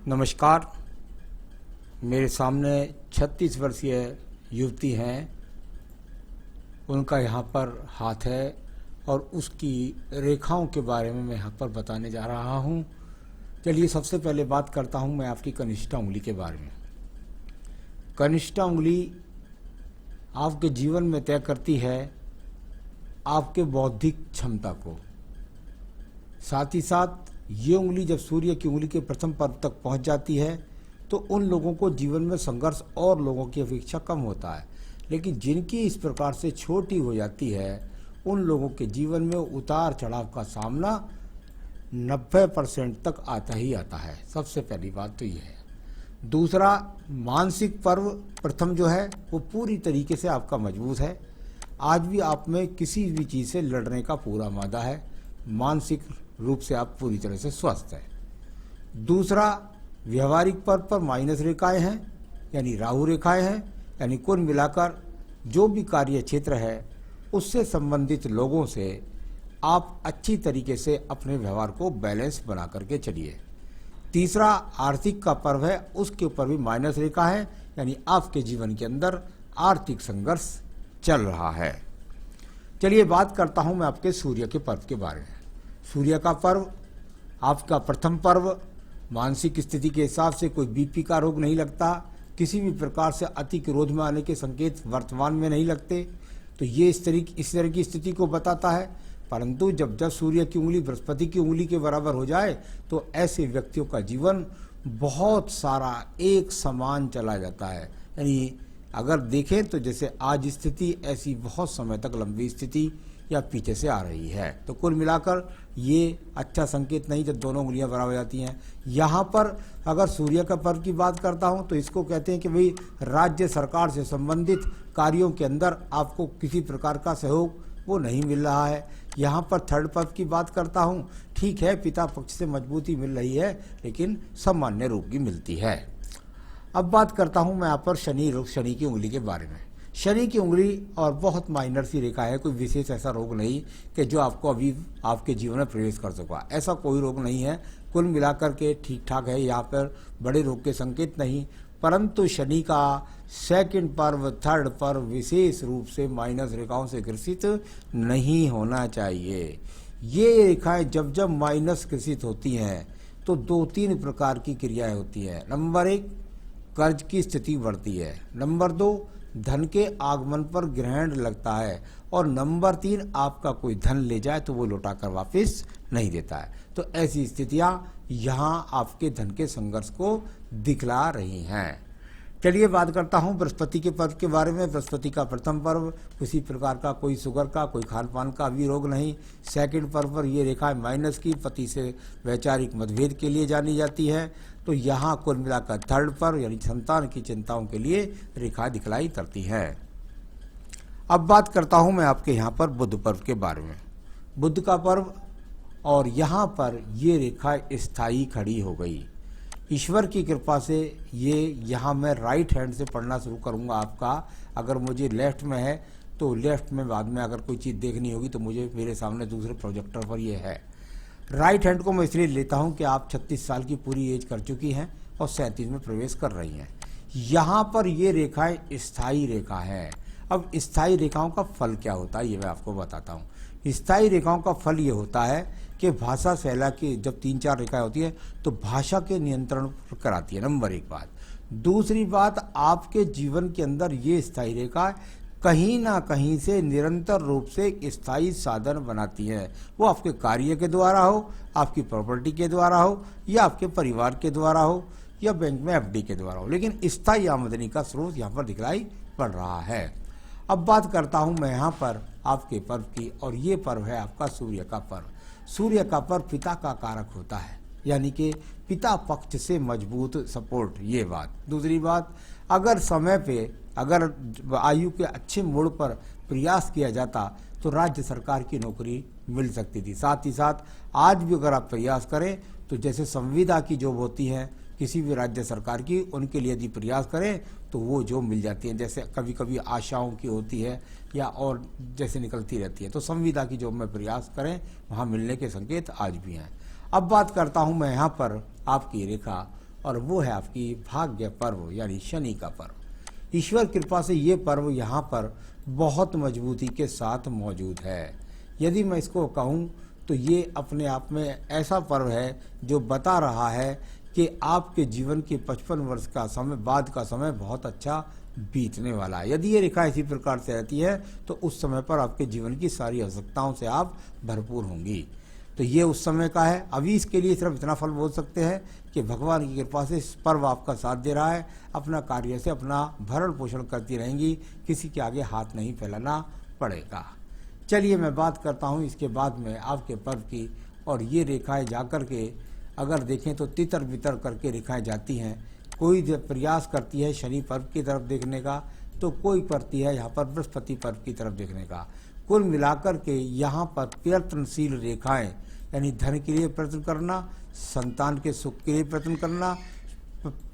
नमस्कार। मेरे सामने 36 वर्षीय युवती हैं। उनका यहाँ पर हाथ है और उसकी रेखाओं के बारे में मैं यहाँ पर बताने जा रहा हूँ। चलिए सबसे पहले बात करता हूँ मैं आपकी कनिष्ठा उंगली के बारे में। कनिष्ठा उंगली आपके जीवन में तय करती है आपके बौद्धिक क्षमता को। साथ ही साथ ये उंगली जब सूर्य की उंगली के प्रथम पर्व तक पहुंच जाती है तो उन लोगों को जीवन में संघर्ष और लोगों की अपेक्षा कम होता है, लेकिन जिनकी इस प्रकार से छोटी हो जाती है उन लोगों के जीवन में उतार चढ़ाव का सामना 90% तक आता ही आता है। सबसे पहली बात तो ये है। दूसरा, मानसिक पर्व प्रथम जो है वो पूरी तरीके से आपका मजबूत है। आज भी आप में किसी भी चीज़ से लड़ने का पूरा मादा है। मानसिक रूप से आप पूरी तरह से स्वस्थ हैं। दूसरा, व्यवहारिक पर्व पर माइनस रेखाएं हैं, यानी राहु रेखाएं हैं, यानी कुल मिलाकर जो भी कार्य क्षेत्र है उससे संबंधित लोगों से आप अच्छी तरीके से अपने व्यवहार को बैलेंस बना करके चलिए। तीसरा, आर्थिक का पर्व है, उसके ऊपर भी माइनस रेखा है, यानी आपके जीवन के अंदर आर्थिक संघर्ष चल रहा है। चलिए बात करता हूं मैं आपके सूर्य के पर्व के बारे में। सूर्य का पर्व आपका प्रथम पर्व। मानसिक स्थिति के हिसाब से कोई बीपी का रोग नहीं लगता, किसी भी प्रकार से अति क्रोध में आने के संकेत वर्तमान में नहीं लगते, तो ये इस तरह की स्थिति को बताता है। परंतु जब जब सूर्य की उंगली बृहस्पति की उंगली के बराबर हो जाए तो ऐसे व्यक्तियों का जीवन बहुत सारा एक समान चला जाता है। यानी अगर देखें तो जैसे आज स्थिति ऐसी बहुत समय तक लंबी स्थिति या पीछे से आ रही है, तो कुल मिलाकर ये अच्छा संकेत नहीं जब दोनों उंगलियां बराबर हो जाती हैं। यहाँ पर अगर सूर्य का पर्व की बात करता हूँ तो इसको कहते हैं कि भाई राज्य सरकार से संबंधित कार्यों के अंदर आपको किसी प्रकार का सहयोग वो नहीं मिल रहा है। यहाँ पर थर्ड पर्व की बात करता हूँ, ठीक है पिता पक्ष से मजबूती मिल रही है लेकिन सामान्य रूप की मिलती है। अब बात करता हूँ मैं यहाँ पर शनि की उंगली के बारे में। शनि की उंगली और बहुत माइनर सी रेखा है, कोई विशेष ऐसा रोग नहीं कि जो आपको अभी आपके जीवन में प्रवेश कर सका, ऐसा कोई रोग नहीं है। कुल मिलाकर के ठीक ठाक है, यहाँ पर बड़े रोग के संकेत नहीं। परंतु शनि का सेकंड पर्व थर्ड पर्व विशेष रूप से माइनस रेखाओं से ग्रसित नहीं होना चाहिए। ये रेखाएं जब जब माइनस ग्रसित होती हैं तो 2-3 प्रकार की क्रियाएं होती हैं। नंबर 1, कर्ज की स्थिति बढ़ती है। नंबर 2, धन के आगमन पर ग्रहण लगता है। और नंबर 3, आपका कोई धन ले जाए तो वो लौटा कर वापस नहीं देता है। तो ऐसी स्थितियां यहाँ आपके धन के संघर्ष को दिखला रही हैं। चलिए बात करता हूँ बृहस्पति के पर्व के बारे में। बृहस्पति का प्रथम पर्व, किसी प्रकार का कोई शुगर का कोई खान पान का भी रोग नहीं। सेकंड पर्व पर ये रेखा माइनस की पति से वैचारिक मतभेद के लिए जानी जाती है। तो यहाँ कुल मिलाकर थर्ड पर्व यानी संतान की चिंताओं के लिए रेखा दिखलाई करती है। अब बात करता हूँ मैं आपके यहाँ पर बुध पर्व के बारे में। बुध का पर्व और यहाँ पर ये रेखा स्थायी खड़ी हो गई। ईश्वर की कृपा से ये यहाँ मैं राइट हैंड से पढ़ना शुरू करूँगा आपका। अगर मुझे लेफ्ट में है तो लेफ्ट में बाद में अगर कोई चीज़ देखनी होगी तो मुझे मेरे सामने दूसरे प्रोजेक्टर पर ये है। राइट हैंड को मैं इसलिए लेता हूँ कि आप 36 साल की पूरी एज कर चुकी हैं और 37 में प्रवेश कर रही हैं। यहाँ पर ये रेखाएं स्थायी रेखा है। अब स्थायी रेखाओं का फल क्या होता है ये मैं आपको बताता हूँ। स्थायी रेखाओं का फल ये होता है कि भाषा शैला की जब 3-4 रेखाएं होती है तो भाषा के नियंत्रण कराती है, नंबर 1 बात। दूसरी बात, आपके जीवन के अंदर ये स्थायी रेखा कहीं ना कहीं से निरंतर रूप से स्थायी साधन बनाती है। वो आपके कार्य के द्वारा हो, आपकी प्रॉपर्टी के द्वारा हो, या आपके परिवार के द्वारा हो, या बैंक में एफडी के द्वारा हो, लेकिन स्थायी आमदनी का स्रोत यहाँ पर दिखलाई पड़ रहा है। अब बात करता हूँ मैं यहाँ पर आपके पर्व की, और ये पर्व है आपका सूर्य का पर्व। सूर्य का पर्व पिता का कारक होता है, यानी कि पिता पक्ष से मजबूत सपोर्ट, ये बात। दूसरी बात, अगर समय पे अगर आयु के अच्छे मोड़ पर प्रयास किया जाता तो राज्य सरकार की नौकरी मिल सकती थी। साथ ही साथ आज भी अगर आप प्रयास करें तो जैसे संविदा की जॉब होती है किसी भी राज्य सरकार की, उनके लिए यदि प्रयास करें तो वो जॉब मिल जाती है। जैसे कभी कभी आशाओं की होती है या और जैसे निकलती रहती है, तो संविदा की जॉब में प्रयास करें, वहाँ मिलने के संकेत आज भी हैं। अब बात करता हूँ मैं यहाँ पर आपकी रेखा और वो है आपकी भाग्य पर्व यानी शनि का पर्व। ईश्वर कृपा से ये पर्व यहाँ पर बहुत मजबूती के साथ मौजूद है। यदि मैं इसको कहूँ तो ये अपने आप में ऐसा पर्व है जो बता रहा है कि आपके जीवन के 55 वर्ष का समय बाद का समय बहुत अच्छा बीतने वाला है। यदि ये रेखा इसी प्रकार से रहती है तो उस समय पर आपके जीवन की सारी आवश्यकताओं से आप भरपूर होंगी। तो ये उस समय का है। अभी इसके लिए सिर्फ इतना फल बोल सकते हैं कि भगवान की कृपा से इस पर्व आपका साथ दे रहा है, अपना कार्य से अपना भरण पोषण करती रहेंगी, किसी के आगे हाथ नहीं फैलाना पड़ेगा। चलिए मैं बात करता हूँ इसके बाद में आपके पर्व की। और ये रेखाएं जाकर के अगर देखें तो तितर बितर करके रेखाएं जाती हैं। कोई प्रयास करती है शनि पर्व की तरफ देखने का, तो कोई करती है यहाँ पर बृहस्पति पर्व की तरफ देखने का। कुल मिलाकर के यहाँ पर प्रयत्नशील रेखाएं यानी धन के लिए प्रयत्न करना, संतान के सुख के लिए प्रयत्न करना,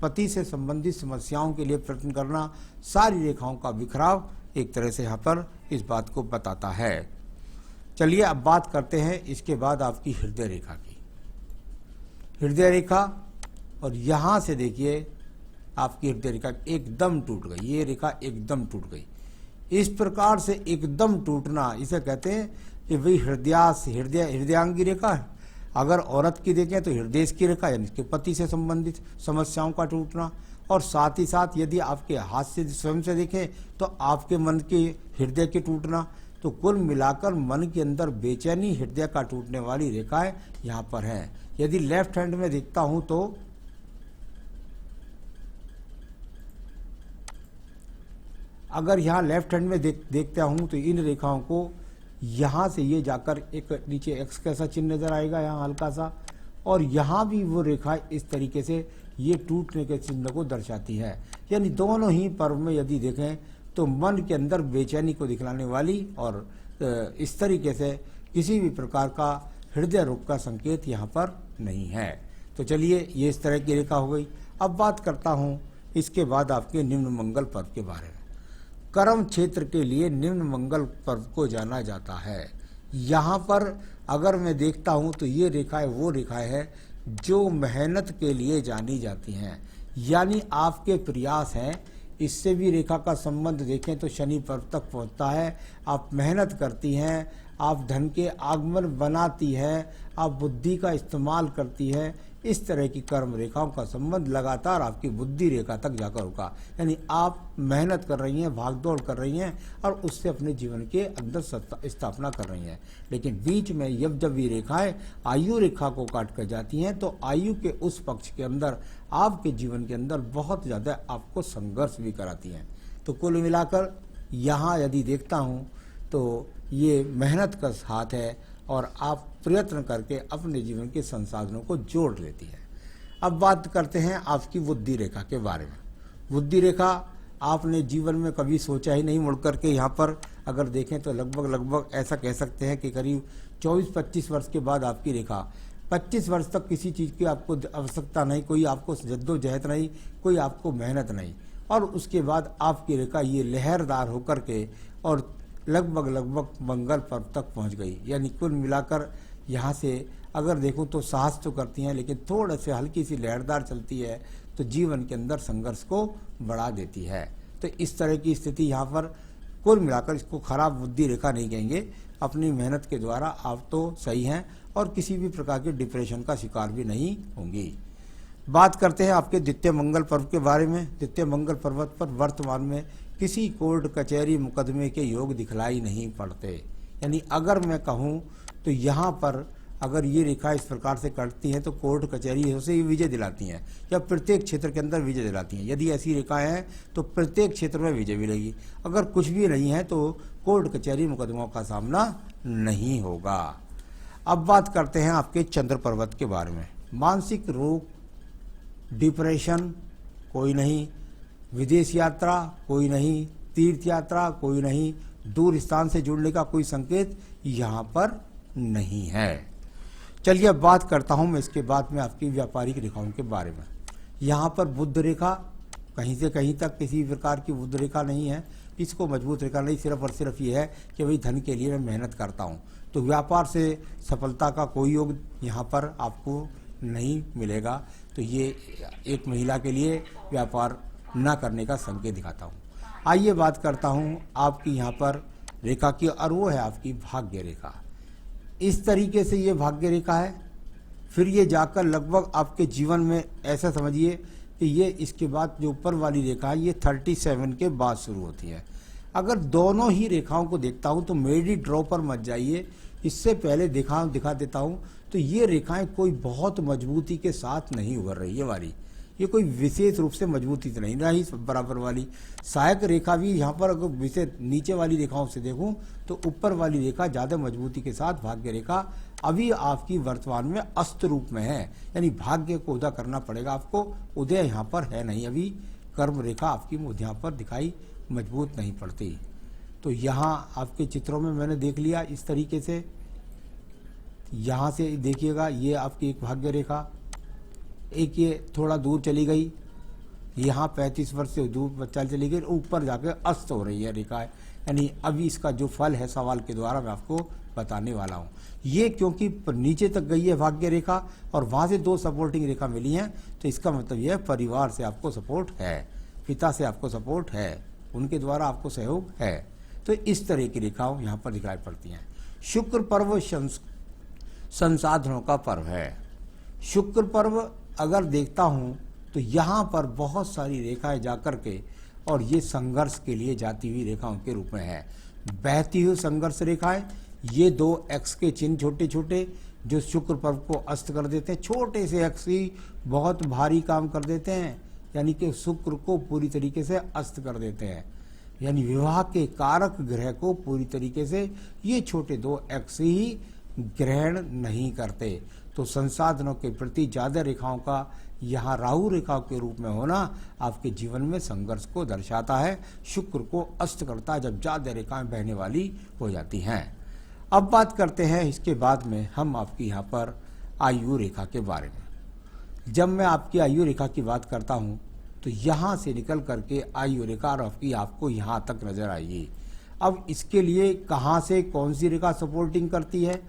पति से संबंधित समस्याओं के लिए प्रयत्न करना, सारी रेखाओं का बिखराव एक तरह से यहाँ पर इस बात को बताता है। चलिए अब बात करते हैं इसके बाद आपकी हृदय रेखा की। हृदय रेखा, और यहाँ से देखिए आपकी हृदय रेखा एकदम टूट गई। ये रेखा एकदम टूट गई। इस प्रकार से एकदम टूटना इसे कहते हैं कि भाई हृदयांगी रेखा है। अगर औरत की देखें तो हृदय की रेखा यानी कि पति से संबंधित समस्याओं का टूटना, और साथ ही साथ यदि आपके हाथ से स्वयं से देखें तो आपके मन के हृदय के टूटना। तो कुल मिलाकर मन के अंदर बेचैनी, हृदय का टूटने वाली रेखाएं यहाँ पर हैं। यदि लेफ्ट हैंड में देखता हूं तो अगर यहाँ लेफ्ट हैंड में देखता हूं तो इन रेखाओं को यहाँ से ये जाकर एक नीचे एक्स कैसा चिन्ह नजर आएगा यहाँ हल्का सा, और यहाँ भी वो रेखा इस तरीके से ये टूटने के चिन्ह को दर्शाती है। यानी दोनों ही पर्व में यदि देखें तो मन के अंदर बेचैनी को दिखलाने वाली और इस तरीके से किसी भी प्रकार का हृदय रोग का संकेत यहाँ पर नहीं है। तो चलिए ये इस तरह की रेखा हो गई। अब बात करता हूँ इसके बाद आपके निम्न मंगल पर्व के बारे में। कर्म क्षेत्र के लिए निम्न मंगल पर्व को जाना जाता है। यहाँ पर अगर मैं देखता हूँ तो ये रेखाएं वो रेखाएं हैं जो मेहनत के लिए जानी जाती हैं, यानी आपके प्रयास हैं। इससे भी रेखा का संबंध देखें तो शनि पर्व तक पहुँचता है। आप मेहनत करती हैं, आप धन के आगमन बनाती है, आप बुद्धि का इस्तेमाल करती है। इस तरह की कर्म रेखाओं का संबंध लगातार आपकी बुद्धि रेखा तक जाकर होगा। यानी आप मेहनत कर रही हैं, भागदौड़ कर रही हैं और उससे अपने जीवन के अंदर स्थापना कर रही हैं। लेकिन बीच में जब ये रेखाएं आयु रेखा को काट कर जाती हैं तो आयु के उस पक्ष के अंदर आपके जीवन के अंदर बहुत ज़्यादा आपको संघर्ष भी कराती हैं। तो कुल मिलाकर यहाँ यदि देखता हूँ तो ये मेहनत का हाथ है और आप प्रयत्न करके अपने जीवन के संसाधनों को जोड़ लेती है। अब बात करते हैं आपकी बुद्धि रेखा के बारे में। बुद्धि रेखा आपने जीवन में कभी सोचा ही नहीं, मुड़ करके यहाँ पर अगर देखें तो लगभग ऐसा कह सकते हैं कि करीब 24-25 वर्ष के बाद आपकी रेखा 25 वर्ष तक किसी चीज़ की आपको आवश्यकता नहीं, कोई आपको जद्दोजहद नहीं, कोई आपको मेहनत नहीं, और उसके बाद आपकी रेखा ये लहरदार होकर के और लगभग मंगल पर्व तक पहुंच गई। यानी कुल मिलाकर यहाँ से अगर देखूं तो साहस तो करती हैं लेकिन थोड़ा से हल्की सी लहरदार चलती है तो जीवन के अंदर संघर्ष को बढ़ा देती है। तो इस तरह की स्थिति यहाँ पर कुल मिलाकर इसको खराब बुद्धि रेखा नहीं कहेंगे। अपनी मेहनत के द्वारा आप तो सही हैं और किसी भी प्रकार के डिप्रेशन का शिकार भी नहीं होंगी। बात करते हैं आपके द्वितीय मंगल पर्व के बारे में। द्वितीय मंगल पर्व पर वर्तमान में किसी कोर्ट कचहरी मुकदमे के योग दिखलाई नहीं पड़ते। यानी अगर मैं कहूँ तो यहाँ पर अगर ये रेखा इस प्रकार से कटती हैं तो कोर्ट कचहरी से विजय दिलाती हैं या प्रत्येक क्षेत्र के अंदर विजय दिलाती हैं। यदि ऐसी रेखाएं हैं तो प्रत्येक क्षेत्र में विजय मिलेगी। अगर कुछ भी नहीं है तो कोर्ट कचहरी मुकदमों का सामना नहीं होगा। अब बात करते हैं आपके चंद्र पर्वत के बारे में। मानसिक रोग, डिप्रेशन कोई नहीं, विदेश यात्रा कोई नहीं, तीर्थ यात्रा कोई नहीं, दूर स्थान से जुड़ने का कोई संकेत यहाँ पर नहीं है। चलिए अब बात करता हूँ मैं इसके बाद में आपकी व्यापारिक रेखाओं के बारे में। यहाँ पर बुध रेखा कहीं से कहीं तक किसी प्रकार की बुध रेखा नहीं है, इसको मजबूत रेखा नहीं, सिर्फ और सिर्फ ये है कि भाई धन के लिए मैं मेहनत करता हूँ। तो व्यापार से सफलता का कोई योग यहाँ पर आपको नहीं मिलेगा। तो ये एक महिला के लिए व्यापार न करने का संकेत दिखाता हूँ। आइए बात करता हूँ आपकी यहाँ पर रेखा की, और वो है आपकी भाग्य रेखा। इस तरीके से ये भाग्य रेखा है। फिर ये जाकर लगभग आपके जीवन में ऐसा समझिए कि ये इसके बाद जो ऊपर वाली रेखा है ये 37 के बाद शुरू होती है। अगर दोनों ही रेखाओं को देखता हूँ तो मेरी ड्रॉ पर मत जाइए, इससे पहले दिखा देता हूँ। तो ये रेखाएं कोई बहुत मजबूती के साथ नहीं उभर रही है वाली, ये कोई विशेष रूप से मजबूती से नहीं रही। बराबर वाली सहायक रेखा भी यहाँ पर अगर विशेष नीचे वाली रेखाओं से देखूं तो ऊपर वाली रेखा ज़्यादा मजबूती के साथ भाग्य रेखा अभी आपकी वर्तमान में अस्त रूप में है, यानी भाग्य को उदय करना पड़ेगा आपको। उदय यहाँ पर है नहीं, अभी कर्म रेखा आपकी यहाँ पर दिखाई मजबूत नहीं पड़ती। तो यहाँ आपके चित्रों में मैंने देख लिया इस तरीके से। यहाँ से देखिएगा ये आपकी एक भाग्य रेखा, एक ये थोड़ा दूर चली गई, यहाँ 35 वर्ष से दूर चली गई, ऊपर जाकर अस्त हो रही है रेखा है। यानी अभी इसका जो फल है सवाल के द्वारा मैं आपको बताने वाला हूँ। ये क्योंकि नीचे तक गई है भाग्य रेखा और वहाँ से 2 सपोर्टिंग रेखा मिली हैं, तो इसका मतलब यह परिवार से आपको सपोर्ट है, पिता से आपको सपोर्ट है, उनके द्वारा आपको सहयोग है। तो इस तरह की रेखाओं यहाँ पर दिखाई पड़ती हैं। शुक्र पर्व संसाधनों का पर्व है। शुक्र पर्व अगर देखता हूँ तो यहाँ पर बहुत सारी रेखाएं जाकर के और ये संघर्ष के लिए जाती हुई रेखाओं के रूप में है। बहती हुई संघर्ष रेखाएं, ये 2 एक्स के चिन्ह छोटे छोटे जो शुक्र पर्व को अस्त कर देते हैं। छोटे से एक्स ही बहुत भारी काम कर देते हैं, यानी कि शुक्र को पूरी तरीके से अस्त कर देते हैं, यानी विवाह के कारक ग्रह को पूरी तरीके से ये छोटे 2 एक्स ही ग्रहण नहीं करते। तो संसाधनों के प्रति ज्यादा रेखाओं का यहाँ राहु रेखा के रूप में होना आपके जीवन में संघर्ष को दर्शाता है। शुक्र को अस्त करता है जब ज्यादा रेखाएं बहने वाली हो जाती हैं। अब बात करते हैं इसके बाद में हम आपकी यहाँ पर आयु रेखा के बारे में। जब मैं आपकी आयु रेखा की बात करता हूँ तो यहाँ से निकल करके आयु रेखा आपको यहाँ तक नजर आएगी। अब इसके लिए कहाँ से कौन सी रेखा सपोर्टिंग करती है?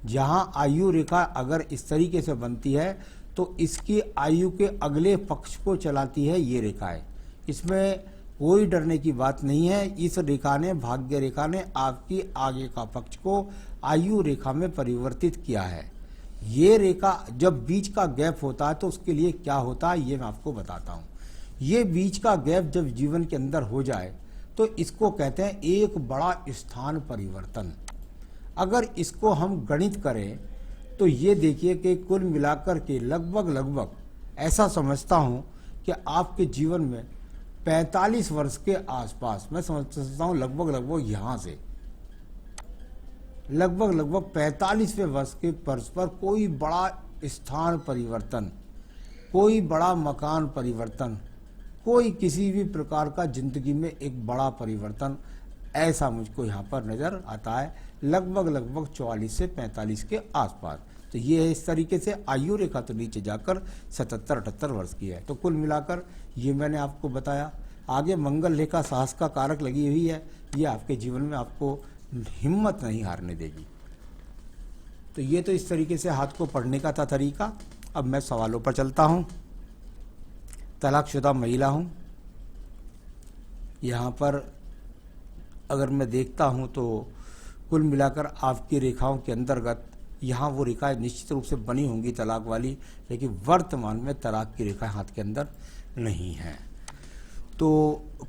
जहाँ आयु रेखा अगर इस तरीके से बनती है तो इसकी आयु के अगले पक्ष को चलाती है ये रेखाएं। इसमें कोई डरने की बात नहीं है। इस रेखा ने, भाग्य रेखा ने आपकी आगे का पक्ष को आयु रेखा में परिवर्तित किया है। ये रेखा जब बीच का गैप होता है तो उसके लिए क्या होता है ये मैं आपको बताता हूँ। ये बीच का गैप जब जीवन के अंदर हो जाए तो इसको कहते हैं एक बड़ा स्थान परिवर्तन। अगर इसको हम गणित करें तो ये देखिए कि कुल मिलाकर के लगभग ऐसा समझता हूँ कि आपके जीवन में 45 वर्ष के आसपास, मैं समझता हूँ लगभग यहाँ से लगभग 45वें वर्ष के पर्स पर कोई बड़ा स्थान परिवर्तन, कोई बड़ा मकान परिवर्तन, कोई किसी भी प्रकार का जिंदगी में एक बड़ा परिवर्तन, ऐसा मुझको यहाँ पर नजर आता है लगभग 44 से 45 के आसपास। तो ये है इस तरीके से। आयु रेखा तो नीचे जाकर 77-78 वर्ष की है। तो कुल मिलाकर ये मैंने आपको बताया। आगे मंगल रेखा साहस का कारक लगी हुई है, ये आपके जीवन में आपको हिम्मत नहीं हारने देगी। तो ये तो इस तरीके से हाथ को पढ़ने का था तरीका। अब मैं सवालों पर चलता हूँ। तलाकशुदा महिला हूँ, यहाँ पर अगर मैं देखता हूँ तो कुल मिलाकर आपकी रेखाओं के अंतर्गत यहाँ वो रेखाएं निश्चित रूप से बनी होंगी तलाक वाली, लेकिन वर्तमान में तलाक की रेखा हाथ के अंदर नहीं है। तो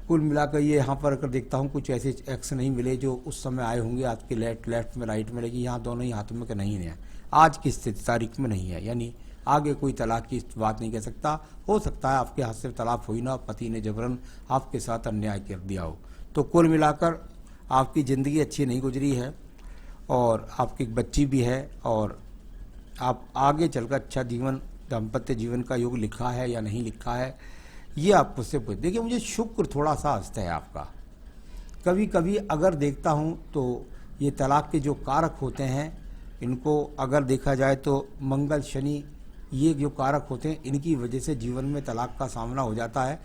कुल मिलाकर ये यहाँ पर अगर देखता हूँ कुछ ऐसे एक्स नहीं मिले जो उस समय आए होंगे आपके लेफ्ट में राइट में, लेकिन यहाँ दोनों ही हाथों में नहीं है, आज की स्थिति तारीख में नहीं है। यानी आगे कोई तलाक की बात नहीं कह सकता। हो सकता है आपके हाथ से तलाक हुई ना, पति ने जबरन आपके साथ अन्याय कर दिया हो। तो कुल मिलाकर आपकी ज़िंदगी अच्छी नहीं गुजरी है और आपकी एक बच्ची भी है और आप आगे चलकर अच्छा जीवन, दाम्पत्य जीवन का योग लिखा है या नहीं लिखा है ये आप मुझसे पूछ। देखिए मुझे शुक्र थोड़ा सा अस्त है आपका। कभी कभी अगर देखता हूँ तो ये तलाक के जो कारक होते हैं इनको अगर देखा जाए तो मंगल शनि, ये जो कारक होते हैं इनकी वजह से जीवन में तलाक का सामना हो जाता है।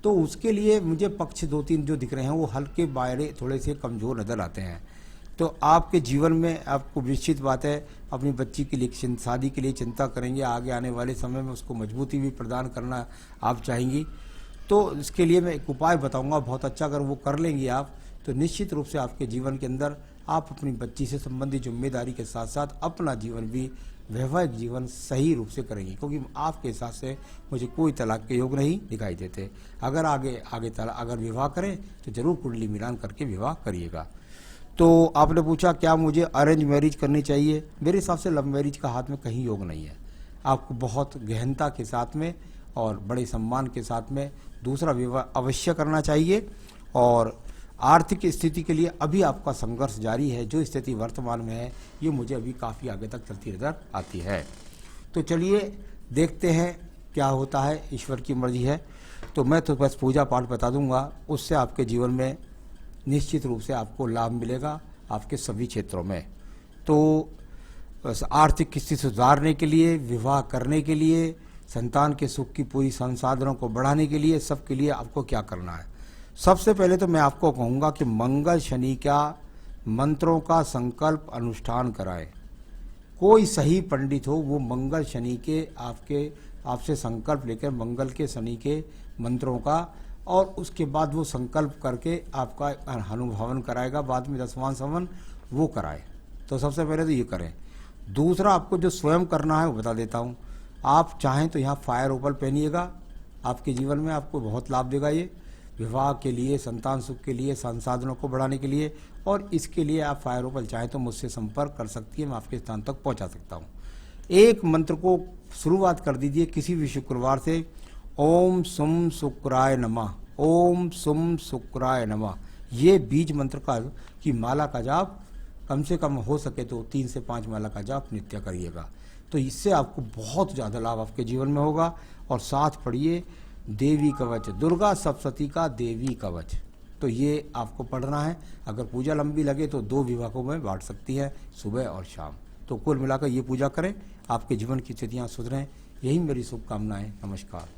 तो उसके लिए मुझे पक्ष 2-3 जो दिख रहे हैं वो हल्के बायरे थोड़े से कमज़ोर नज़र आते हैं। तो आपके जीवन में आपको निश्चित बात है अपनी बच्ची के लिए शादी के लिए चिंता करेंगे, आगे आने वाले समय में उसको मजबूती भी प्रदान करना आप चाहेंगी। तो इसके लिए मैं एक उपाय बताऊंगा बहुत अच्छा, अगर वो कर लेंगी आप तो निश्चित रूप से आपके जीवन के अंदर आप अपनी बच्ची से संबंधित जिम्मेदारी के साथ साथ अपना जीवन भी, वैवाहिक जीवन सही रूप से करेंगे, क्योंकि आपके हिसाब से मुझे कोई तलाक के योग नहीं दिखाई देते। अगर अगर विवाह करें तो जरूर कुंडली मिलान करके विवाह करिएगा। तो आपने पूछा क्या मुझे अरेंज मैरिज करनी चाहिए? मेरे हिसाब से लव मैरिज का हाथ में कहीं योग नहीं है। आपको बहुत गहनता के साथ में और बड़े सम्मान के साथ में दूसरा विवाह अवश्य करना चाहिए। और आर्थिक स्थिति के लिए अभी आपका संघर्ष जारी है, जो स्थिति वर्तमान में है ये मुझे अभी काफ़ी आगे तक चलती नजर आती है। तो चलिए देखते हैं क्या होता है, ईश्वर की मर्जी है। तो मैं तो बस पूजा पाठ बता दूंगा, उससे आपके जीवन में निश्चित रूप से आपको लाभ मिलेगा आपके सभी क्षेत्रों में। तो आर्थिक स्थिति सुधारने के लिए, विवाह करने के लिए, संतान के सुख की पूरी संसाधनों को बढ़ाने के लिए, सबके लिए आपको क्या करना है? सबसे पहले तो मैं आपको कहूँगा कि मंगल शनि का मंत्रों का संकल्प अनुष्ठान कराएं। कोई सही पंडित हो वो मंगल शनि के आपसे संकल्प लेकर मंगल के शनि के मंत्रों का, और उसके बाद वो संकल्प करके आपका अनुभावन कराएगा, बाद में दसवां सवन वो कराए। तो सबसे पहले तो ये करें। दूसरा आपको जो स्वयं करना है वो बता देता हूँ। आप चाहें तो यहाँ फायर ओपल पहनिएगा, आपके जीवन में आपको बहुत लाभ देगा ये, विवाह के लिए, संतान सुख के लिए, संसाधनों को बढ़ाने के लिए। और इसके लिए आप फायर ओपल चाहें तो मुझसे संपर्क कर सकती है, मैं आपके स्थान तक पहुँचा सकता हूँ। एक मंत्र को शुरुआत कर दीजिए किसी भी शुक्रवार से, ओम सुम शुक्राय नमः, ओम सुम शुक्राय नमः। ये बीज मंत्र की माला का जाप कम से कम हो सके तो 3 से 5 माला का जाप नित्य करिएगा। तो इससे आपको बहुत ज़्यादा लाभ आपके जीवन में होगा। और साथ पढ़िए देवी कवच, दुर्गा सप्तशती का देवी कवच, तो ये आपको पढ़ना है। अगर पूजा लंबी लगे तो 2 विभागों में बांट सकती है, सुबह और शाम। तो कुल मिलाकर ये पूजा करें, आपके जीवन की स्थितियाँ सुधरें, यही मेरी शुभकामनाएं। नमस्कार।